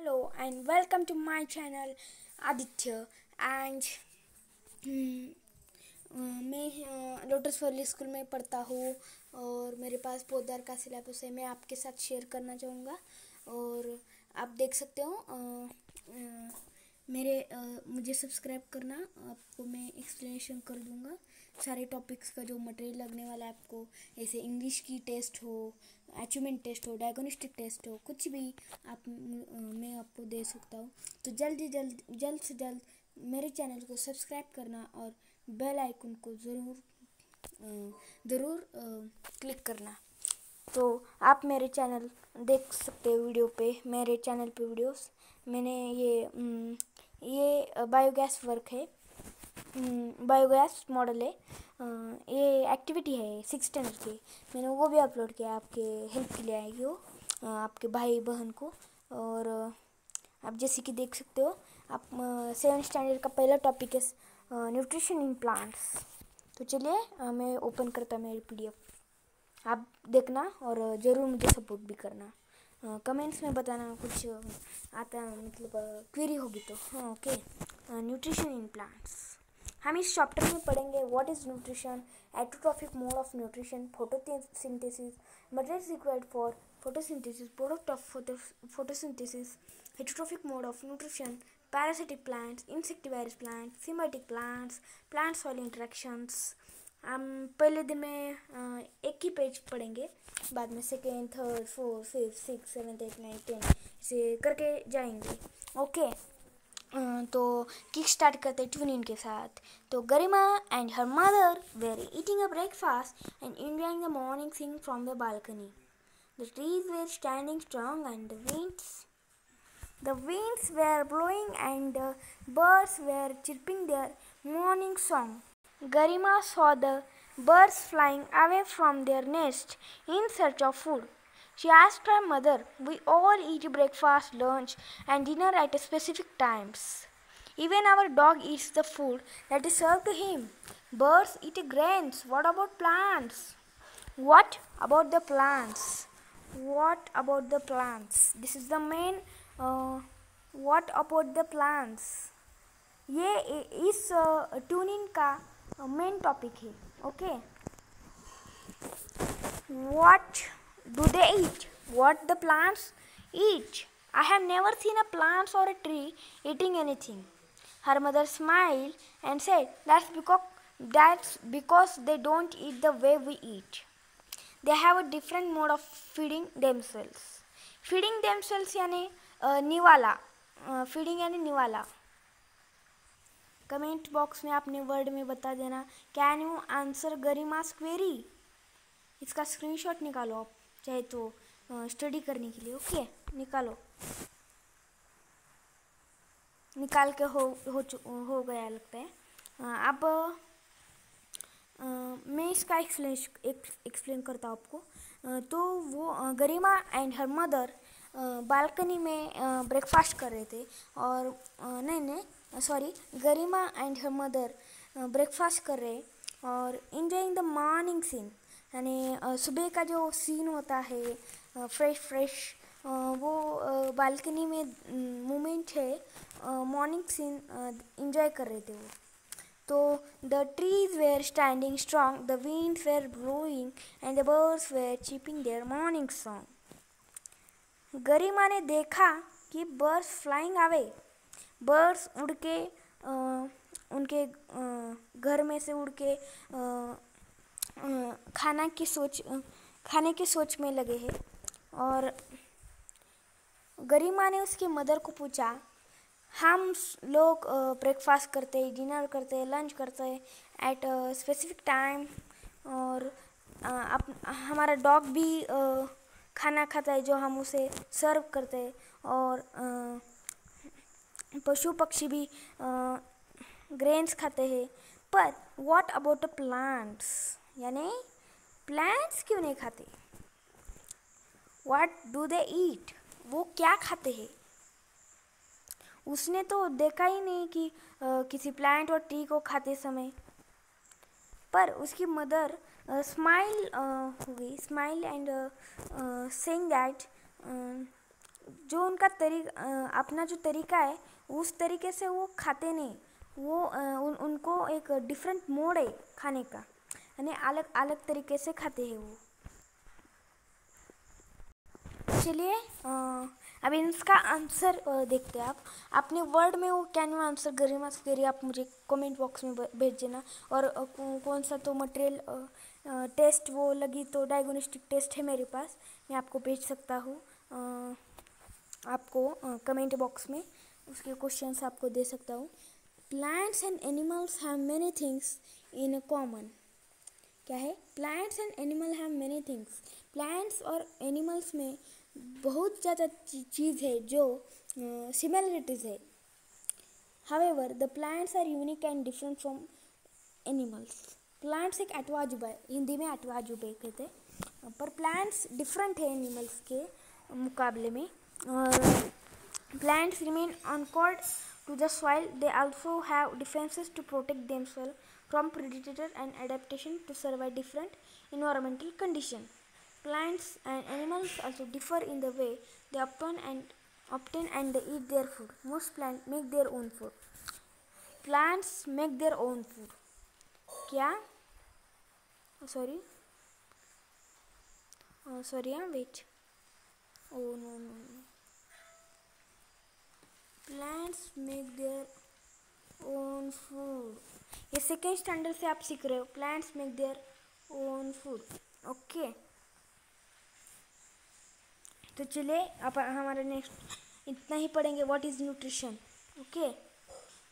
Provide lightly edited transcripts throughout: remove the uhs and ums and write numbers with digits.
Hello and welcome to my channel Aditya and मैं lotus Worli school में पढ़ता हूँ और मेरे पास पोदार का सिलेबस है। मैं आपके साथ शेयर करना चाहूँगा और आप देख सकते हो मुझे सब्सक्राइब करना। आपको मैं एक्सप्लेनेशन कर दूँगा सारे टॉपिक्स का जो मटेरियल लगने वाला है आपको, ऐसे इंग्लिश की टेस्ट हो, अचीवमेंट टेस्ट हो, डायग्नोस्टिक टेस्ट हो, कुछ भी मैं आपको दे सकता हूँ। तो जल्द से जल्द मेरे चैनल को सब्सक्राइब करना और बेल आइकन को ज़रूर क्लिक करना। तो आप मेरे चैनल देख सकते हो वीडियो पे, मेरे चैनल पे वीडियोस मैंने ये बायोगैस वर्क है, बायोगैस मॉडल है, ये एक्टिविटी है 6 स्टैंडर्ड की। मैंने वो भी अपलोड किया, आपके हेल्प के लिए आएगी वो, आपके भाई बहन को। और आप जैसे कि देख सकते हो, आप 7 स्टैंडर्ड का पहला टॉपिक है न्यूट्रिशन इन प्लांट्स। तो चलिए मैं ओपन करता मेरी PDF, आप देखना और ज़रूर मुझे सपोर्ट भी करना। कमेंट्स में बताना कुछ आता मतलब क्वेरी होगी तो। हाँ ओके। न्यूट्रिशन इन प्लांट्स हम इस चैप्टर में पढ़ेंगे what is nutrition, autotrophic mode of nutrition, photosynthesis, materials required for photosynthesis, product of photosynthesis, heterotrophic mode of nutrition, parasitic plants, insectivorous plants, symbiotic plants, plant soil interactions. हम पहले दिन में एक ही page पढ़ेंगे, बाद में second, third, fourth, fifth, six, seventh, eight, nine, 10 इसे करके जाएंगे। ओके। तो किक स्टार्ट करते ट्यून इन के साथ। तो Garima and her mother were eating a breakfast and enjoying the morning scene from the balcony. The trees were standing strong and the winds were blowing and the birds were chirping their morning song. Garima saw the birds flying away from their nest in search of food. She asked her mother, "We all eat breakfast, lunch, and dinner at specific times. Even our dog eats the food that is served to him. Birds eat grains. What about plants?" What about the plants? What about the plants? This is the main what about the plants? ये इस tuning का main topic है। Okay. What do they eat? What the plants eat? I have never seen a plant or a tree eating anything. Her mother smiled and said, that's because they don't eat the way we eat. They have a different mode of feeding themselves. Feeding themselves यानी निवाला, feeding यानी निवाला। Comment box में आपने word में बता देना। Can you answer Garima's query? इसका स्क्रीनशॉट निकालो आप, चाहे तो स्टडी करने के लिए। ओके, निकालो। निकाल के हो गया लगता है। अब मैं इसका एक्सप्लेन करता हूँ आपको। तो वो गरिमा एंड हर मदर बालकनी में ब्रेकफास्ट कर रहे थे और गरिमा एंड हर मदर ब्रेकफास्ट कर रहे और इंजॉइंग द मॉर्निंग सीन, यानी सुबह का जो सीन होता है फ्रेश वो बालकनी में मोमेंट है, मॉर्निंग सीन इंजॉय कर रहे थे वो। तो the trees were standing strong, द winds were blowing and the birds were chirping their morning song. गरिमा ने देखा कि बर्ड्स फ्लाइंग आवे, बर्ड्स उड़ के उनके घर में से उड़ के खाने की सोच में लगे हैं। और गरिमा ने उसकी मदर को पूछा, हम लोग ब्रेकफास्ट करते हैं, डिनर करते हैं, लंच करते हैं एट स्पेसिफिक टाइम, और हमारा डॉग भी खाना खाता है जो हम उसे सर्व करते हैं, और पशु पक्षी भी ग्रेन्स खाते हैं। पर व्हाट अबाउट द प्लांट्स, यानी प्लांट्स क्यों नहीं खाते? व्हाट डू दे ईट, वो क्या खाते हैं? उसने तो देखा ही नहीं कि किसी प्लांट और ट्री को खाते समय। पर उसकी mother smile and saying that जो उनका अपना जो तरीका है उस तरीके से वो खाते नहीं, वो उनको एक डिफरेंट मोड है खाने का, यानी अलग अलग तरीके से खाते हैं वो। चलिए अब इसका आंसर देखते हैं। आप अपने वर्ड में वो कैन यू आंसर गरिमा सुखेरी आप मुझे कमेंट बॉक्स में भेज देना। और कौन सा तो मटेरियल टेस्ट वो लगी तो डायग्नोस्टिक टेस्ट है मेरे पास, मैं आपको भेज सकता हूँ आपको कमेंट बॉक्स में, उसके क्वेश्चंस आपको दे सकता हूँ। Plants and animals have many things in common. क्या है? Plants and animal have many things. Plants और एनिमल्स में बहुत ज़्यादा चीज़ है जो सिमिलरिटीज़ है। However the plants are unique and different from animals. Plants एक अटवाजुबा है, हिंदी में अटवाजुबे कहते हैं, पर प्लांट्स डिफरेंट है एनिमल्स के मुकाबले में। और plants remain anchored to the soil. They also have defenses to protect themselves from predators and adaptation to survive different environmental conditions. Plants and animals also differ in the way they obtain and they eat their food. Most plants make their own food. Plants make their own food. क्या? Sorry. Wait. Oh no. Plants make their own food. ये second standard से आप सीख रहे हो। Plants make their own food. Okay, तो चलिए अब हमारे नेक्स्ट इतना ही पढ़ेंगे। What is nutrition? Okay,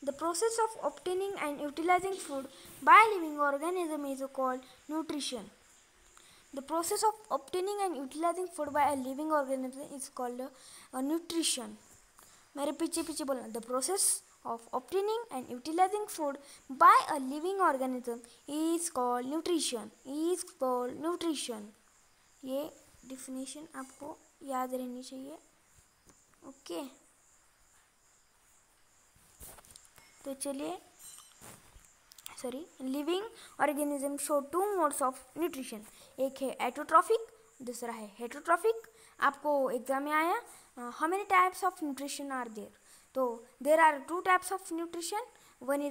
the process of obtaining and utilising food by living organism is called nutrition. The process of obtaining and utilizing food by a living organism is called nutrition. मेरे पीछे बोलना। The process of obtaining and utilizing food by a living organism is called nutrition. ये definition आपको याद रहनी चाहिए। Okay, तो चलिए living organism show two modes of nutrition. एक है एटोट्रॉफिक, दूसरा है हेटरोट्रॉफिक। आपको एग्जाम में आया how many types of nutrition are there? तो there are two types of nutrition, one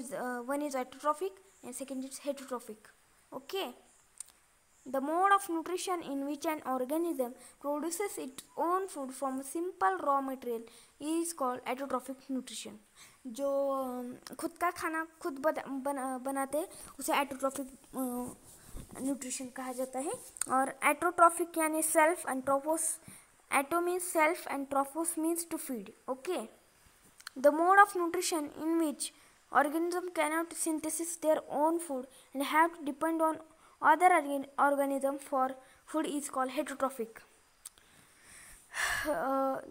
is autotrophic and second is heterotrophic. Okay, the mode of nutrition in which an organism produces its own food from simple raw material is called autotrophic nutrition. जो खुद का खाना खुद बनाते हैं उसे एटोट्रॉफिक nutrition कहा जाता है। और एटोट्रॉफिक यानी self and trophos. Auto means self and trophos means to feed. Okay, the mode of nutrition in which organism cannot synthesize their own food and have to depend on other organism for food is called heterotrophic.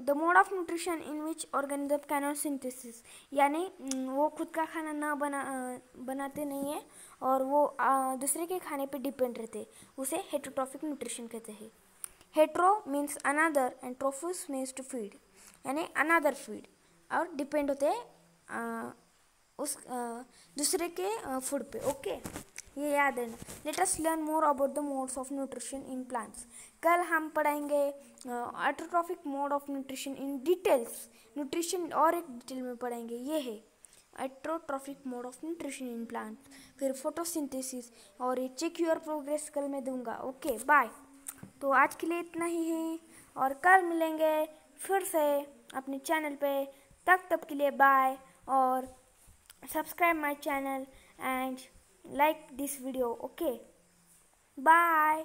The mode of nutrition in which organism cannot synthesize यानी वो खुद का खाना ना बनाते नहीं है और वो दूसरे के खाने पे डिपेंड रहते, उसे हेटरोट्रॉफिक न्यूट्रिशन कहते हैं। Hetero means another and trophos means to feed, यानी अनदर फीड और डिपेंड होते हैं उस दूसरे के फूड पे। ओके, ये याद है ना। Let us learn more about the modes of nutrition in plants. कल हम पढ़ाएंगे autotrophic mode of nutrition in details. Nutrition और एक डिटेल में पढ़ेंगे, ये है autotrophic mode of nutrition in plants. फिर फोटोसिंथेसिस और ये चेक योर प्रोग्रेस कल मैं दूंगा। Okay, bye. तो आज के लिए इतना ही है और कल मिलेंगे फिर से अपने चैनल पे। तब के लिए बाय, और subscribe my channel and like this video. Okay, bye.